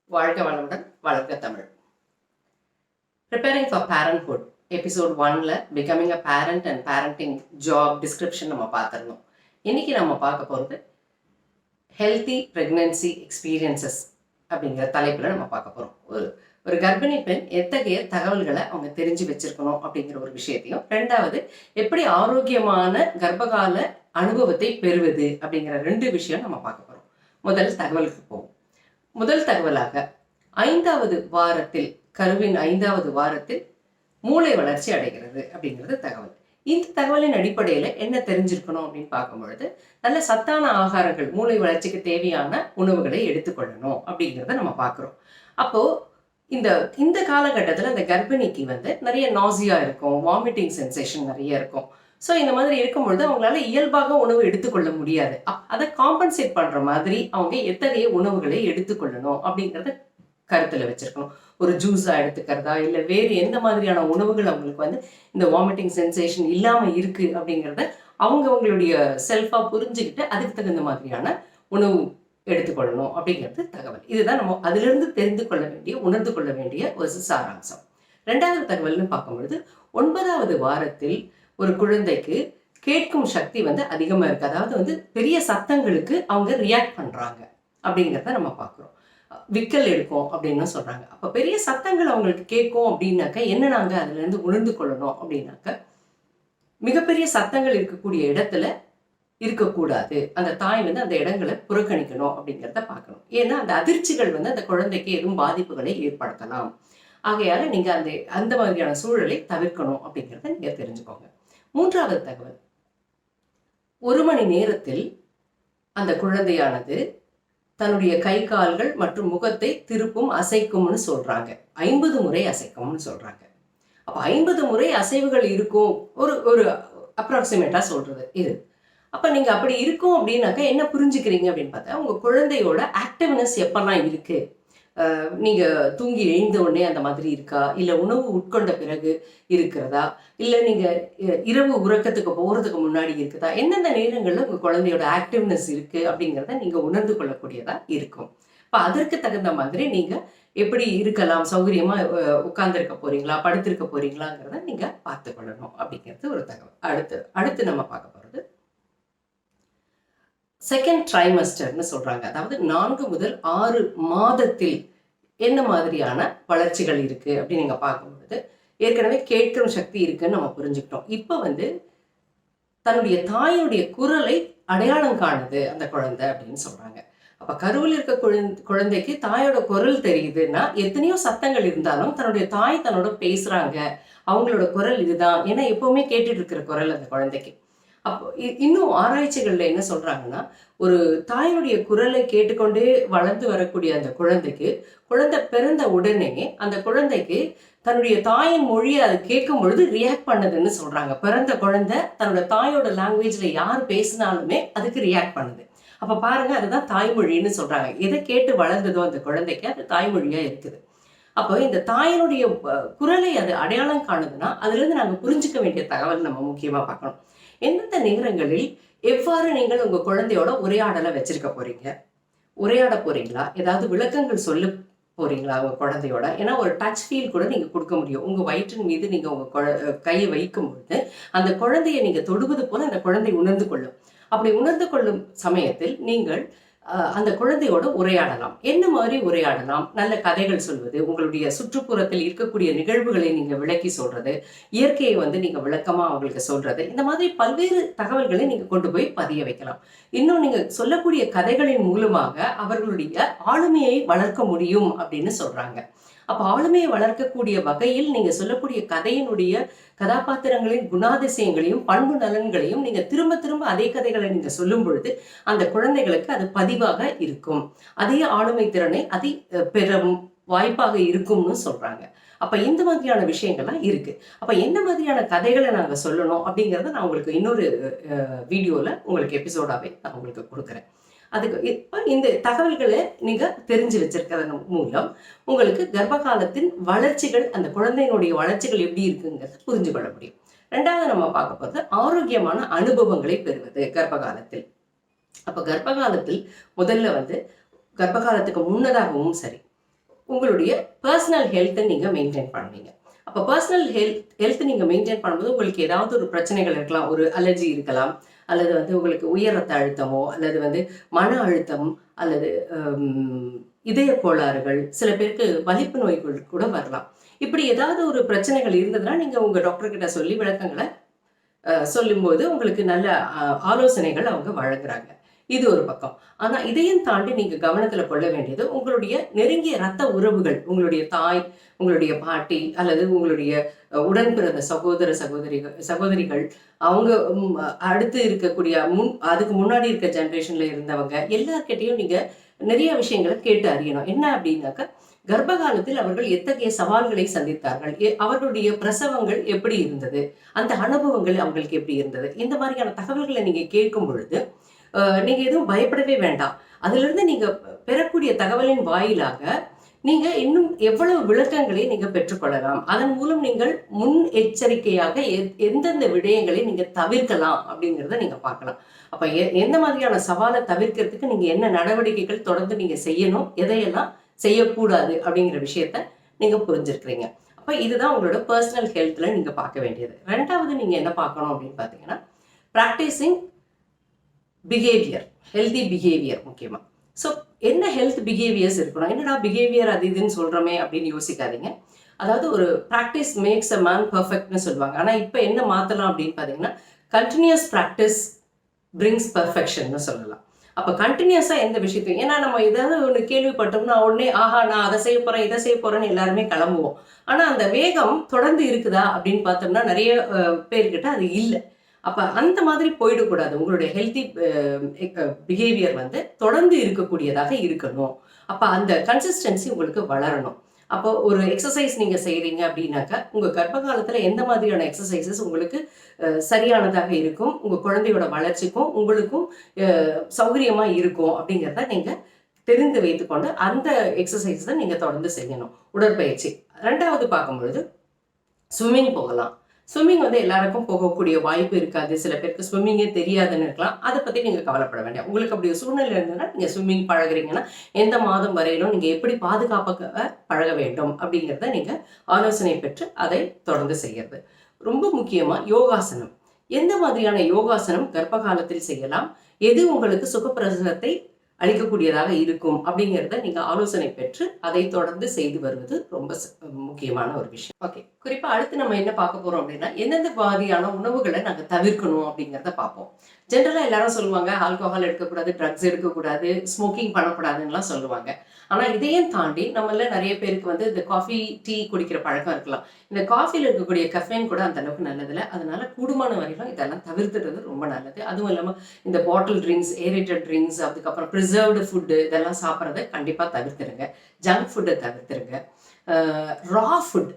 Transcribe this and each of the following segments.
வாழ்க வளமுடன், வளர்க Tamil. Preparing for parenthood episode 1ல becoming a parent and parenting job description நம்ம பார்த்துருந்தோம். இன்னைக்கு நம்ம பார்க்க போகிறது ஹெல்த்தி ப்ரெக்னன்சி எக்ஸ்பீரியன்சஸ் அப்படிங்கிற தலைப்பில் நம்ம பார்க்க போகிறோம். ஒரு கர்ப்பிணி பெண் எத்தகைய தகவல்களை அவங்க தெரிஞ்சு வச்சிருக்கணும் அப்படிங்கிற ஒரு விஷயத்தையும், ரெண்டாவது எப்படி ஆரோக்கியமான கர்ப்பகால அனுபவத்தை பெறுவது அப்படிங்கிற 2 விஷயம் நம்ம பார்க்க போகிறோம். முதல் தகவலுக்கு போவோம். முதல் தகவலாக 5வது வாரத்தில், கருவின் 5வது வாரத்தில் மூளை வளர்ச்சி அடைகிறது அப்படிங்கிறது தகவல். இந்த தகவலின் அடிப்படையில் என்ன தெரிஞ்சிருக்கணும் அப்படின்னு பார்க்கும் பொழுது, நல்ல சத்தான ஆகாரங்கள், மூளை வளர்ச்சிக்கு தேவையான உணவுகளை எடுத்துக்கொள்ளணும் அப்படிங்கிறத நம்ம பார்க்குறோம். அப்போ இந்த காலகட்டத்தில் அந்த கர்ப்பிணிக்கு நிறைய நாசியா இருக்கும், வாமிட்டிங் சென்சேஷன் நிறைய இருக்கும். ஸோ இந்த மாதிரி இருக்கும்பொழுது அவங்களால இயல்பாக உணவு எடுத்துக்கொள்ள முடியாது. அதை காம்பன்சேட் பண்ணுற மாதிரி அவங்க எத்தகைய உணவுகளை எடுத்துக்கொள்ளணும் அப்படிங்கிறத கருத்தில் வச்சிருக்கணும். ஒரு ஜூஸாக எடுத்துக்கிறதா, இல்லை வேறு எந்த மாதிரியான உணவுகள் அவங்களுக்கு இந்த வாமிட்டிங் சென்சேஷன் இல்லாமல் இருக்குது அப்படிங்கிறத அவங்களுடைய செல்ஃபாக புரிஞ்சுக்கிட்டு அதுக்கு தகுந்த மாதிரியான உணவு எடுத்துக்கொள்ளணும் அப்படிங்கிறது தகவல். இதுதான் நம்ம அதிலிருந்து தெரிந்து கொள்ள வேண்டிய, உணர்ந்து கொள்ள வேண்டிய ஒரு சாராம்சம். 2வது தகவல்னு பார்க்கும்பொழுது, 9வது வாரத்தில் ஒரு குழந்தைக்கு கேட்கும் சக்தி அதிகமாக இருக்குது. அதாவது பெரிய சத்தங்களுக்கு அவங்க ரியாக்ட் பண்ணுறாங்க அப்படிங்கிறத நம்ம பார்க்குறோம். விக்கல் எடுக்கும் அப்படின்னு சொல்கிறாங்க. அப்போ பெரிய சத்தங்கள் அவங்களுக்கு கேட்கும் அப்படின்னாக்க என்ன நாங்கள் அதுலேருந்து உணர்ந்து கொள்ளணும் அப்படின்னாக்க, மிகப்பெரிய சத்தங்கள் இருக்கக்கூடிய இடத்துல இருக்கக்கூடாது. அந்த தாய் அந்த இடங்களை புறக்கணிக்கணும் அப்படிங்கிறத பார்க்கணும். ஏன்னா அந்த அதிர்ச்சிகள் அந்த குழந்தைக்கு எதுவும் பாதிப்புகளை ஏற்படுத்தலாம். ஆகையால நீங்கள் அந்த மாதிரியான சூழலை தவிர்க்கணும் அப்படிங்கிறத நீங்கள் தெரிஞ்சுக்கோங்க. 3வது தகவல், 1 மணி நேரத்தில் அந்த குழந்தையானது தன்னுடைய கை கால்கள் மற்றும் முகத்தை திருப்பும், அசைக்கும்னு சொல்றாங்க. 50 முறை அசைக்கும்னு சொல்றாங்க. அப்ப 50 முறை அசைவுகள் இருக்கும், ஒரு அப்ராக்சிமேட்டா சொல்றது இது. அப்ப நீங்க அப்படி இருக்கும் அப்படின்னாக்க என்ன புரிஞ்சுக்கிறீங்க அப்படின்னு பார்த்தா, உங்க குழந்தையோட ஆக்டிவ்னஸ் எப்பெல்லாம் இருக்கு, நீங்க தூங்கி எழுந்த உடனே அந்த மாதிரி இருக்கா, இல்லை உணவு உட்கொண்ட பிறகு இருக்கிறதா, இல்லை நீங்க இரவு உறக்கத்துக்கு போறதுக்கு முன்னாடி இருக்குதா, எந்தெந்த நேரங்களில் உங்க குழந்தையோட ஆக்டிவ்னஸ் இருக்கு அப்படிங்கிறத நீங்க உணர்ந்து கொள்ளக்கூடியதா இருக்கும். இப்போ அதற்கு தகுந்த மாதிரி நீங்க எப்படி இருக்கலாம், சௌகரியமா உட்கார்ந்துருக்க போறீங்களா, படுத்திருக்க போறீங்களாங்கிறத நீங்க பார்த்து கொள்ளணும் அப்படிங்கிறது ஒரு தகவல். அடுத்து நம்ம பார்க்க போறது செகண்ட் ட்ரைமஸ்டர்னு சொல்றாங்க. அதாவது 4 முதல் 6 மாதத்தில் என்ன மாதிரியான வளர்ச்சிகள் இருக்கு அப்படின்னு நீங்க பார்க்கும்பொழுது, ஏற்கனவே கேட்கும் சக்தி இருக்குன்னு நம்ம புரிஞ்சுக்கிட்டோம். இப்போ தன்னுடைய தாயுடைய குரலை அடையாளம் காணுது அந்த குழந்தை அப்படின்னு சொல்றாங்க. அப்ப கருவில் இருக்க குழந்தைக்கு தாயோட குரல் தெரியுதுன்னா, எத்தனையோ சத்தங்கள் இருந்தாலும் தன்னுடைய தாய் தன்னோட பேசுறாங்க, அவங்களோட குரல் இதுதான், ஏன்னா எப்பவுமே கேட்டுட்டு இருக்கிற குரல் அந்த குழந்தைக்கு. அப்போ இன்னும் ஆராய்ச்சிகள்ல என்ன சொல்றாங்கன்னா, ஒரு தாயினுடைய குரலை கேட்டுக்கொண்டே வளர்ந்து வரக்கூடிய அந்த குழந்தைக்கு, குழந்தை பிறந்த உடனே அந்த குழந்தைக்கு தன்னுடைய தாயின் மொழியை அது கேட்கும் பொழுது ரியாக்ட் பண்ணுதுன்னு சொல்றாங்க. பிறந்த குழந்தை தன்னோட தாயோட லாங்குவேஜ்ல யார் பேசினாலுமே அதுக்கு ரியாக்ட் பண்ணுது. அப்ப பாருங்க, அதுதான் தாய்மொழின்னு சொல்றாங்க. எதை கேட்டு வளர்ந்ததோ அந்த குழந்தைக்கு அது தாய்மொழியா இருக்குது. அப்போ இந்த தாயினுடைய குரலை அது அடையாளம் காணுதுன்னா, அதுல இருந்து நாங்க புரிஞ்சுக்க வேண்டிய தகவல் நம்ம முக்கியமா பார்க்கணும். எந்தெந்த நேரங்களில் எவ்வாறு நீங்கள் உங்க குழந்தையோட உரையாடலை வச்சிருக்க போறீங்க, உரையாட போறீங்களா, ஏதாவது விளக்கங்கள் சொல்ல போறீங்களா உங்க குழந்தையோட. ஏன்னா ஒரு டச் ஃபீல் கூட நீங்க கொடுக்க முடியும். உங்க வயிற்றின் மீது நீங்க உங்க கையை வைக்கும் பொழுது அந்த குழந்தையை நீங்க தொடுவது போல அந்த குழந்தை உணர்ந்து கொள்ளும். அப்படி உணர்ந்து கொள்ளும் சமயத்தில் நீங்கள் அந்த குழந்தையோட உரையாடலாம். என்ன மாதிரி உரையாடலாம்? நல்ல கதைகள் சொல்வது, உங்களுடைய சுற்றுப்புறத்தில் இருக்கக்கூடிய நிகழ்வுகளை நீங்க விளக்கி சொல்றது, இயற்கையை நீங்க விளக்கமா அவங்களுக்கு சொல்றது, இந்த மாதிரி பல்வேறு தகவல்களை நீங்க கொண்டு போய் பதிய வைக்கலாம். இன்னும் நீங்க சொல்லக்கூடிய கதைகளின் மூலமாக அவர்களுடைய ஆளுமையை வளர்க்க முடியும் அப்படின்னு சொல்றாங்க. அப்ப ஆளுமையை வளர்க்கக்கூடிய வகையில் நீங்க சொல்லக்கூடிய கதையினுடைய கதாபாத்திரங்களின் குணாதிசயங்களையும் பண்பு நலன்களையும் நீங்க திரும்ப திரும்ப அதே கதைகளை நீங்க சொல்லும் பொழுது அந்த குழந்தைகளுக்கு அது பதிவாக இருக்கும். அதே ஆளுமை திறனை அதை பெறும் வாய்ப்பாக இருக்கும்னு சொல்றாங்க. அப்ப இந்த மாதிரியான விஷயங்கள்லாம் இருக்கு. அப்ப என்ன மாதிரியான கதைகளை நாங்க சொல்லணும் அப்படிங்கறத நான் உங்களுக்கு இன்னொரு வீடியோல உங்களுக்கு எபிசோடாவே நான் உங்களுக்கு கொடுக்குறேன். அதுக்கு இப்போ இந்த தகவல்களை நீங்க தெரிஞ்சு வச்சிருக்கிறது மூலம் உங்களுக்கு கர்ப்பகாலத்தின் வளர்ச்சிகள், அந்த குழந்தையினுடைய வளர்ச்சிகள் எப்படி இருக்குங்கிறத புரிஞ்சு கொள்ள முடியும். 2வது நம்ம பார்க்க போகிறது ஆரோக்கியமான அனுபவங்களை பெறுவது கர்ப்பகாலத்தில். அப்போ கர்ப்பகாலத்தில் முதல்ல கர்ப்பகாலத்துக்கு முன்னதாகவும் சரி, உங்களுடைய பர்சனல் ஹெல்த்தை நீங்கள் மெயின்டைன் பண்ணுவீங்க. அப்போ பர்சனல் ஹெல்த் நீங்கள் மெயின்டைன் பண்ணும்போது உங்களுக்கு ஏதாவது ஒரு பிரச்சனைகள் இருக்கலாம். ஒரு அலர்ஜி இருக்கலாம், அல்லது வந்து உங்களுக்கு உயர் ரத்த அழுத்தமோ, அல்லது வந்து மன அழுத்தம், அல்லது இதய கோளாறுகள், சில பேருக்கு வலிப்பு நோய்கள் கூட வரலாம். இப்படி ஏதாவது ஒரு பிரச்சனைகள் இருந்ததுன்னா நீங்கள் உங்கள் டாக்டர்கிட்ட சொல்லி விளக்கங்களை சொல்லும்போது உங்களுக்கு நல்ல ஆலோசனைகள் அவங்க வழங்குறாங்க. இது ஒரு பக்கம். ஆனால் இதையும் தாண்டி நீங்கள் கவனத்தில் கொள்ள வேண்டியது உங்களுடைய நெருங்கிய ரத்த உறவுகள், உங்களுடைய தாய், உங்களுடைய பாட்டி, அல்லது உங்களுடைய உடன் பிறந்த சகோதரிகள், அவங்க அடுத்து இருக்கக்கூடிய அதுக்கு முன்னாடி இருக்க ஜென்ரேஷன்ல இருந்தவங்க எல்லார்கிட்டையும் நீங்கள் நிறைய விஷயங்களை கேட்டு அறியணும். என்ன அப்படின்னாக்கா, கர்ப்ப காலத்தில் அவர்கள் எத்தகைய சவால்களை சந்தித்தார்கள், அவர்களுடைய பிரசவங்கள் எப்படி இருந்தது, அந்த அனுபவங்கள் அவங்களுக்கு எப்படி இருந்தது, இந்த மாதிரியான தகவல்களை நீங்க கேட்கும் பொழுது நீங்க எதுவும் பயப்படவே வேண்டாம். அதுல இருந்து நீங்க பெறக்கூடிய தகவலின் வாயிலாக நீங்க இன்னும் எவ்வளவு விளக்கங்களை நீங்க பெற்றுக்கொள்ளலாம். அதன் மூலம் நீங்கள் முன் எச்சரிக்கையாக எந்தெந்த விடயங்களை நீங்க தவிர்க்கலாம் அப்படிங்கிறத நீங்க பார்க்கலாம். அப்ப எந்த மாதிரியான சவாலை தவிர்க்கிறதுக்கு நீங்க என்ன நடவடிக்கைகள் தொடர்ந்து நீங்க செய்யணும், எதையெல்லாம் செய்யக்கூடாது அப்படிங்கிற விஷயத்த நீங்க புரிஞ்சிருக்கிறீங்க. அப்ப இதுதான் உங்களோட பர்சனல் ஹெல்த்ல நீங்க பார்க்க வேண்டியது. ரெண்டாவது நீங்க என்ன பார்க்கணும் அப்படின்னு பாத்தீங்கன்னா, பிராக்டிசிங் பிஹேவியர், ஹெல்தி பிஹேவியர் முக்கியமா. ஸோ என்ன ஹெல்த் பிஹேவியர்ஸ் இருக்கணும், என்னடா பிஹேவியர் அது இதுன்னு சொல்றோமே அப்படின்னு யோசிக்காதீங்க. அதாவது ஒரு ப்ராக்டிஸ் மேக்ஸ் அ மேன் பர்ஃபெக்ட்னு சொல்லுவாங்க. ஆனால் இப்போ என்ன மாற்றலாம் அப்படின்னு பார்த்தீங்கன்னா, கண்டினியூஸ் ப்ராக்டிஸ் பிரிங்ஸ் பர்ஃபெக்ஷன்னு சொல்லலாம். அப்போ கண்டினியூஸாக எந்த விஷயத்தையும், ஏன்னா நம்ம ஏதாவது ஒன்று கேள்விப்பட்டோம்னா உடனே ஆஹா நான் அதை செய்ய போகிறேன் இதை செய்ய போகிறேன்னு எல்லாருமே கிளம்புவோம். ஆனால் அந்த வேகம் தொடர்ந்து இருக்குதா அப்படின்னு பார்த்தோம்னா நிறைய பேர்கிட்ட அது இல்லை. அப்போ அந்த மாதிரி போயிடக்கூடாது. உங்களுடைய ஹெல்த்தி பிஹேவியர் வந்து தொடர்ந்து இருக்கக்கூடியதாக இருக்கணும். அப்போ அந்த கன்சிஸ்டன்சி உங்களுக்கு வளரணும். அப்போ ஒரு எக்ஸசைஸ் நீங்கள் செய்கிறீங்க அப்படின்னாக்கா, உங்கள் கர்ப்ப காலத்தில் எந்த மாதிரியான எக்ஸசைசஸ் உங்களுக்கு சரியானதாக இருக்கும், உங்கள் குழந்தையோட வளர்ச்சிக்கும் உங்களுக்கும் சௌகரியமாக இருக்கும் அப்படிங்கிறத நீங்கள் தெரிந்து வைத்துக்கொண்டு அந்த எக்ஸசைஸ் தான் நீங்கள் தொடர்ந்து செய்யணும். உடற்பயிற்சி. ரெண்டாவது பார்க்கும்பொழுது ஸ்விம்மிங் போகலாம். ஸ்விம்மிங் வந்து எல்லாருக்கும் போகக்கூடிய வாய்ப்பு இருக்காது. சில பேருக்கு ஸ்விம்மிங்கே தெரியாதுன்னு இருக்கலாம். அதை பற்றி நீங்கள் கவலைப்பட வேண்டாம். உங்களுக்கு அப்படி ஒரு சூழ்நிலை இருந்ததுன்னா நீங்கள் ஸ்விம்மிங் பழகுறீங்கன்னா எந்த மாதம் வரையிலும் நீங்கள் எப்படி பாதுகாப்பாக பழக வேண்டும் அப்படிங்கிறத நீங்கள் ஆலோசனை பெற்று அதை தொடர்ந்து செய்கிறது. ரொம்ப முக்கியமாக யோகாசனம். எந்த மாதிரியான யோகாசனம் கர்ப்ப காலத்தில் செய்யலாம், எது உங்களுக்கு சுகப்பிரசவத்தை அளிக்கக்கூடியதாக இருக்கும் அப்படிங்கிறத நீங்கள் ஆலோசனை பெற்று அதை தொடர்ந்து செய்து வருவது ரொம்ப முக்கியமான ஒரு விஷயம். ஓகே, குறிப்பாக அடுத்து நம்ம என்ன பார்க்க போகிறோம் அப்படின்னா, எந்தெந்த மாதிரியான உணவுகளை நாங்கள் தவிர்க்கணும் அப்படிங்கிறத பார்ப்போம். ஜென்ரலாக எல்லாரும் சொல்லுவாங்க ஆல்கோஹால் எடுக்கக்கூடாது, ட்ரக்ஸ் எடுக்கக்கூடாது, ஸ்மோக்கிங் பண்ணக்கூடாதுன்னெலாம் சொல்லுவாங்க. ஆனால் இதையும் தாண்டி நம்மள நிறைய பேருக்கு வந்து இந்த காஃபி டீ குடிக்கிற பழக்கம் இருக்கலாம். இந்த காஃபியில் இருக்கக்கூடிய கஃபைன் கூட அந்த அளவுக்கு நல்லதில்லை. அதனால கூடுமான வரையிலும் இதெல்லாம் தவிர்த்துறது ரொம்ப நல்லது. அதுவும் இல்லாமல் இந்த பாட்டில் ட்ரிங்க்ஸ், ஏரேட்டட் ட்ரிங்க்ஸ், அதுக்கப்புறம் ப்ரிசர்வ்டு ஃபுட்டு இதெல்லாம் சாப்பிட்றத கண்டிப்பாக தவிர்த்துருங்க. ஜங்க் ஃபுட்டை தவிர்த்துருங்க. ரா ஃபுட்,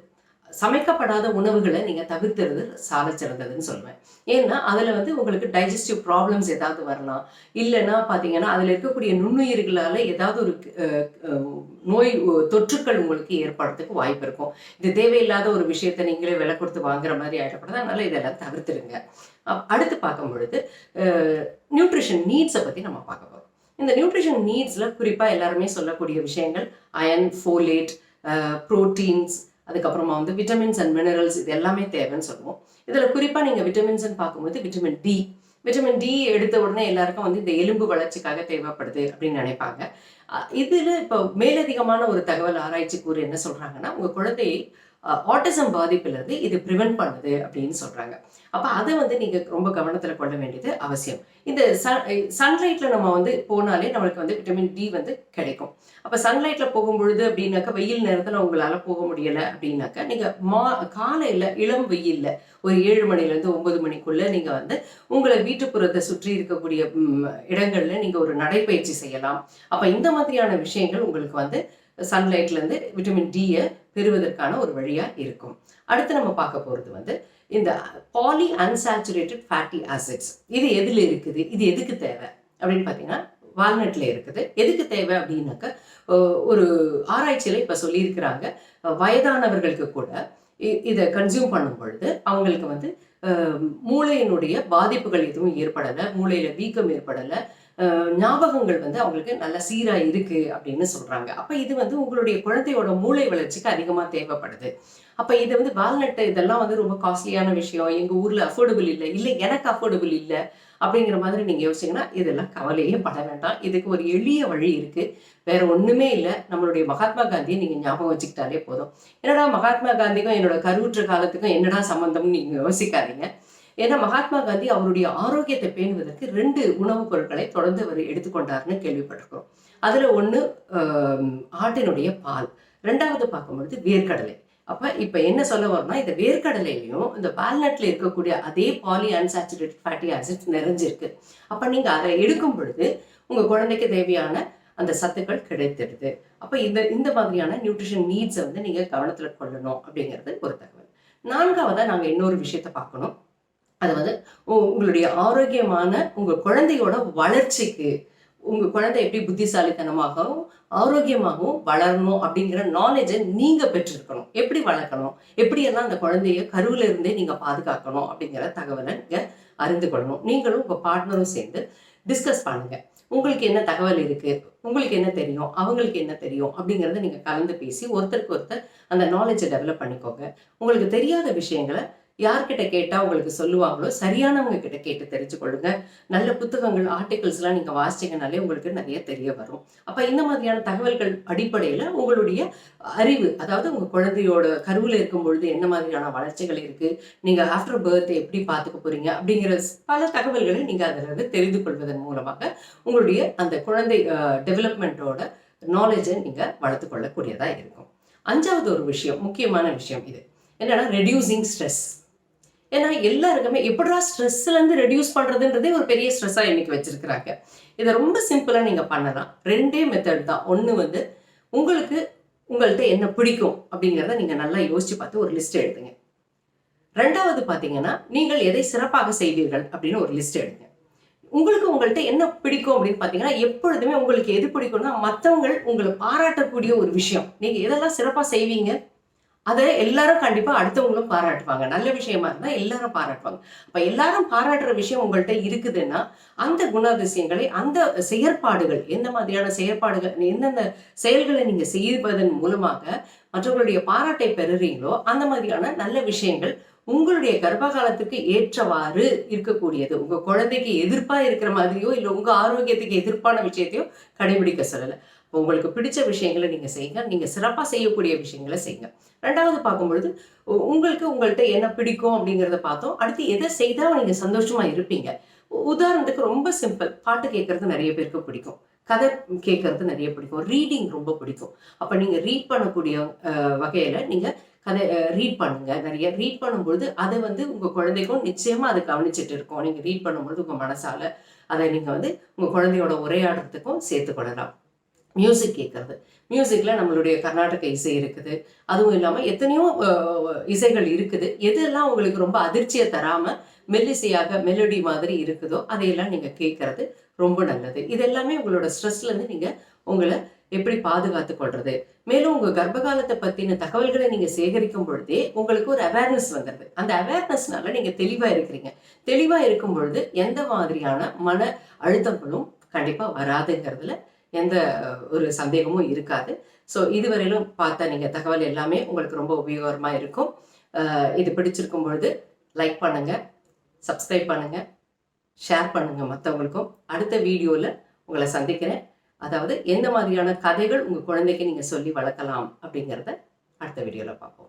சமைக்கப்படாத உணவுகளை நீங்கள் தவிர்த்துறது சால சிறந்ததுன்னு சொல்லுவேன். ஏன்னா அதில் வந்து உங்களுக்கு டைஜஸ்டிவ் ப்ராப்ளம்ஸ் ஏதாவது வரலாம். இல்லைன்னா பார்த்தீங்கன்னா அதில் இருக்கக்கூடிய நுண்ணுயிர்களால் ஏதாவது ஒரு நோய் தொற்றுக்கள் உங்களுக்கு ஏற்படுறதுக்கு வாய்ப்பு இருக்கும். இது தேவையில்லாத ஒரு விஷயத்தை நீங்களே விலை கொடுத்து வாங்குற மாதிரி ஆகிடக்கூடாது. அதனால இதெல்லாம் தவிர்த்துடுங்க. அடுத்து பார்க்கும் பொழுது நியூட்ரிஷன் நீட்ஸை பற்றி நம்ம பார்க்க போகிறோம். இந்த நியூட்ரிஷன் நீட்ஸில் குறிப்பாக எல்லாருமே சொல்லக்கூடிய விஷயங்கள் அயன், ஃபோலேட், ப்ரோட்டீன்ஸ், அதுக்கப்புறமா வந்து விட்டமின்ஸ் அண்ட் மினரல்ஸ், இது எல்லாமே தேவைன்னு சொல்லுவோம். இதில் குறிப்பாக நீங்கள் விட்டமின்ஸ்ன்னு பார்க்கும்போது விட்டமின் டி எடுத்த உடனே எல்லாருக்கும் வந்து இந்த எலும்பு வளர்ச்சிக்காக தேவைப்படுது அப்படின்னு நினைப்பாங்க. இதில் இப்போ மேலதிகமான ஒரு தகவல் ஆராய்ச்சி கூறு என்ன சொல்கிறாங்கன்னா, உங்கள் குழந்தையை ஆட்டிசம் பாதிப்பிலிருந்து இது ப்ரிவென்ட் பண்ணுது அப்படின்னு சொல்கிறாங்க. அப்போ அதை வந்து நீங்கள் ரொம்ப கவனத்தில் கொள்ள வேண்டியது அவசியம். இந்த சன்லைட்டில் நம்ம வந்து போனாலே நம்மளுக்கு வந்து விட்டமின் டி வந்து கிடைக்கும். அப்போ சன்லைட்டில் போகும்பொழுது அப்படின்னாக்கா, வெயில் நேரத்தில் உங்களால் போக முடியலை அப்படின்னாக்கா, நீங்கள் காலையில் இளம் வெயிலில் ஒரு 7 மணிலேருந்து 9 மணிக்குள்ளே நீங்கள் வந்து உங்களை வீட்டுப்புறத்தை சுற்றி இருக்கக்கூடிய இடங்களில் நீங்கள் ஒரு நடைப்பயிற்சி செய்யலாம். அப்போ இந்த மாதிரியான விஷயங்கள் உங்களுக்கு வந்து சன்லைட்லேருந்து விட்டமின் டியை பெறுவதற்கான ஒரு வழியாக இருக்கும். அடுத்து நம்ம பார்க்க போகிறது வந்து இந்த பாலி அன்சாச்சுரேட்டட் ஃபேட்டி ஆசிட்ஸ். இது எதில் இருக்குது, இது எதுக்கு தேவை அப்படின்னு பார்த்தீங்கன்னா, வால்நட்டில் இருக்குது. எதுக்கு தேவை அப்படின்னாக்கா, ஒரு ஆராய்ச்சியில் இப்போ சொல்லியிருக்கிறாங்க, வயதானவர்களுக்கு கூட இதை கன்சியூம் பண்ணும் பொழுது அவங்களுக்கு வந்து மூளையினுடைய பாதிப்புகள் எதுவும் ஏற்படலை, மூளையில் வீக்கம் ஏற்படலை, ஞாபகங்கள் வந்து அவங்களுக்கு நல்ல சீராக இருக்குது அப்படின்னு சொல்கிறாங்க. அப்போ இது வந்து உங்களுடைய குழந்தையோட மூளை வளர்ச்சிக்கு அதிகமாக தேவைப்படுது. அப்போ இது வந்து வால்நட்டு இதெல்லாம் வந்து ரொம்ப காஸ்ட்லியான விஷயம், எங்கள் ஊரில் அஃபோர்டபுள் இல்லை, இல்லை எனக்கு அஃபோர்டபுள் இல்லை அப்படிங்கிற மாதிரி நீங்கள் யோசிச்சிங்கன்னா இதெல்லாம் கவலையே பட வேண்டாம். இதுக்கு ஒரு எளிய வழி இருக்குது. வேற ஒன்றுமே இல்லை. நம்மளுடைய மகாத்மா காந்தியை நீங்கள் ஞாபகம் வச்சுக்கிட்டாலே போதும். என்னடா மகாத்மா காந்திக்கும் என்னோட கருவுற்ற காலத்துக்கும் என்னடா சம்மந்தம்னு நீங்கள் யோசிக்காதீங்க. ஏன்னா மகாத்மா காந்தி அவருடைய ஆரோக்கியத்தை பேணுவதற்கு 2 உணவுப் பொருட்களை தொடர்ந்து அவர் எடுத்துக்கொண்டார்னு கேள்விப்பட்டிருக்கிறோம். அதில் ஒன்று ஆட்டினுடைய பால், 2வது பார்க்கும்பொழுது வேர்க்கடலை. அப்போ இப்போ என்ன சொல்ல வரோம்னா, இந்த வேர்க்கடலையிலையும் இந்த வால்நட்டில் இருக்கக்கூடிய அதே பாலி அன்சாச்சுரேட்டட் ஃபேட்டி ஆசிட்ஸ் நிறைஞ்சிருக்கு. அப்போ நீங்கள் அதை எடுக்கும் பொழுது உங்கள் குழந்தைக்கு தேவையான அந்த சத்துக்கள் கிடைத்திடுது. அப்போ இந்த மாதிரியான நியூட்ரிஷன் நீட்ஸை வந்து நீங்கள் கவனத்தில் கொள்ளணும் அப்படிங்கிறது ஒரு தகவல். 4வதாக நாங்கள் இன்னொரு விஷயத்தை பார்க்கணும். அது வந்து உங்களுடைய ஆரோக்கியமான உங்கள் குழந்தையோட வளர்ச்சிக்கு, உங்கள் குழந்தை எப்படி புத்திசாலித்தனமாகவும் ஆரோக்கியமாகவும் வளரணும் அப்படிங்கிற நாலேஜை நீங்கள் பெற்றிருக்கணும். எப்படி வளர்க்கணும், எப்படியெல்லாம் அந்த குழந்தைய கருவில் இருந்தே நீங்கள் பாதுகாக்கணும் அப்படிங்கிற தகவலை நீங்கள் அறிந்து கொள்ளணும். நீங்களும் உங்கள் பார்ட்னரும் சேர்ந்து டிஸ்கஸ் பண்ணுங்க. உங்களுக்கு என்ன தகவல் இருக்குது, உங்களுக்கு என்ன தெரியும், அவங்களுக்கு என்ன தெரியும் அப்படிங்கிறத நீங்கள் கலந்து பேசி ஒருத்தருக்கு ஒருத்தர் அந்த நாலேஜை டெவலப் பண்ணிக்கோங்க. உங்களுக்கு தெரியாத விஷயங்களை யார்கிட்ட கேட்டால் உங்களுக்கு சொல்லுவாங்களோ சரியானவங்க கிட்ட கேட்டு தெரிஞ்சு கொள்ளுங்க. நல்ல புத்தகங்கள், ஆர்டிகல்ஸ்லாம் நீங்கள் வாசிச்சிங்கனாலே உங்களுக்கு நிறைய தெரிய வரும். அப்போ இந்த மாதிரியான தகவல்கள் அடிப்படையில் உங்களுடைய அறிவு, அதாவது உங்கள் குழந்தையோட கருவில் இருக்கும் பொழுது என்ன மாதிரியான வளர்ச்சிகள் இருக்குது, நீங்கள் ஆஃப்டர் பர்த் எப்படி பார்த்துக்க போகிறீங்க அப்படிங்கிற பல தகவல்களை நீங்கள் அதில் தெரிந்து கொள்வதன் மூலமாக உங்களுடைய அந்த குழந்தை டெவலப்மெண்ட்டோட நாலேஜை நீங்கள் வளர்த்து கொள்ளக்கூடியதாக இருக்கும். 5வது ஒரு விஷயம், முக்கியமான விஷயம் இது என்னன்னா, ரெடியூசிங் ஸ்ட்ரெஸ். ஏன்னா எல்லாருக்குமே எப்படா ஸ்ட்ரெஸ்லேருந்து ரெடியூஸ் பண்ணுறதுன்றதே ஒரு பெரிய ஸ்ட்ரெஸ்ஸாக இன்னைக்கு வச்சிருக்கிறாங்க. இதை ரொம்ப சிம்பிளாக நீங்கள் பண்ணலாம். 2 மெத்தட் தான். ஒன்று வந்து உங்கள்கிட்ட என்ன பிடிக்கும் அப்படிங்கிறத நீங்கள் நல்லா யோசிச்சு பார்த்து ஒரு லிஸ்ட் எழுதுங்க. 2வது பார்த்தீங்கன்னா, நீங்கள் எதை சிறப்பாக செய்வீர்கள் அப்படின்னு ஒரு லிஸ்ட் எழுதுங்க. உங்கள்கிட்ட என்ன பிடிக்கும் அப்படின்னு பார்த்தீங்கன்னா, எப்பொழுதுமே உங்களுக்கு எது பிடிக்கும்னா மற்றவங்க உங்களை பாராட்டக்கூடிய ஒரு விஷயம். நீங்கள் எதெல்லாம் சிறப்பாக செய்வீங்க அதை எல்லாரும் கண்டிப்பாக அடுத்தவங்களும் பாராட்டுவாங்க. நல்ல விஷயமா இருந்தால் எல்லாரும் பாராட்டுவாங்க. அப்போ எல்லாரும் பாராட்டுற விஷயம் உங்கள்கிட்ட இருக்குதுன்னா அந்த குணாதிசயங்களை, அந்த செயற்பாடுகள், எந்த மாதிரியான செயற்பாடுகள், எந்தெந்த செயல்களை நீங்கள் செய்வதன் மூலமாக மற்றவர்களுடைய பாராட்டை பெறுறீங்களோ அந்த மாதிரியான நல்ல விஷயங்கள் உங்களுடைய கர்ப்பகாலத்துக்கு ஏற்றவாறு இருக்கக்கூடியது. உங்கள் குழந்தைக்கு எதிர்ப்பாக இருக்கிற மாதிரியோ இல்லை உங்கள் ஆரோக்கியத்துக்கு எதிர்ப்பான விஷயத்தையோ கடைபிடிக்க சொல்லலை. உங்களுக்கு பிடிச்ச விஷயங்களை நீங்கள் செய்யுங்க. நீங்கள் சிறப்பாக செய்யக்கூடிய விஷயங்களை செய்யுங்க. 2வது பார்க்கும்பொழுது உங்கள்கிட்ட என்ன பிடிக்கும் அப்படிங்கிறத பார்த்தோம். அடுத்து எதை செய்தால் நீங்கள் சந்தோஷமாக இருப்பீங்க. உதாரணத்துக்கு ரொம்ப சிம்பிள், பாட்டு கேட்கறது நிறைய பேருக்கு பிடிக்கும், கதை கேட்கறது நிறைய பிடிக்கும், ரீடிங் ரொம்ப பிடிக்கும். அப்போ நீங்கள் ரீட் பண்ணக்கூடிய வகையில் நீங்கள் கதை ரீட் பண்ணுங்க. நிறைய ரீட் பண்ணும்பொழுது அதை வந்து உங்கள் குழந்தைக்கும் நிச்சயமாக அதை கவனிச்சுட்டு இருக்கோம். நீங்கள் ரீட் பண்ணும்பொழுது உங்கள் மனசால் அதை நீங்கள் வந்து உங்கள் குழந்தையோட உரையாடுறதுக்கும் சேர்த்துக்கொள்ளலாம். மியூசிக் கேட்கறது, மியூசிக்கில் நம்மளுடைய கர்நாடக இசை இருக்குது, அதுவும் இல்லாமல் எத்தனையோ இசைகள் இருக்குது. எதெல்லாம் உங்களுக்கு ரொம்ப அதிர்ச்சியை தராமல் மெல்லிசையாக மெலடி மாதிரி இருக்குதோ அதையெல்லாம் நீங்கள் கேட்கறது ரொம்ப நல்லது. இது எல்லாமே உங்களோட ஸ்ட்ரெஸ்லேருந்து நீங்கள் உங்களை எப்படி பாதுகாத்து கொள்வது. மேலும் உங்கள் கர்ப்பகாலத்தை பற்றின தகவல்களை நீங்கள் சேகரிக்கும் பொழுதே உங்களுக்கு ஒரு அவேர்னஸ் வந்துடுது. அந்த அவேர்னஸ்னால நீங்கள் தெளிவாக இருக்கிறீங்க. தெளிவாக இருக்கும் பொழுது எந்த மாதிரியான மன அழுத்தங்களும் கண்டிப்பாக வராதுங்கிறதுல எந்த ஒரு சந்தேகமும் இருக்காது. ஸோ இதுவரையிலும் பார்த்த நீங்கள் தகவல் எல்லாமே உங்களுக்கு ரொம்ப உபயோகமாக இருக்கும். இது பிடிச்சிருக்கும் பொழுது லைக் பண்ணுங்கள், சப்ஸ்கிரைப் பண்ணுங்கள், ஷேர் பண்ணுங்கள் மற்றவங்களுக்கும். அடுத்த வீடியோவில் உங்களை சந்திக்கிறேன். அதாவது எந்த மாதிரியான கதைகள் உங்கள் குழந்தைக்கு நீங்கள் சொல்லி வளர்க்கலாம் அப்படிங்கிறத அடுத்த வீடியோவில் பார்ப்போம்.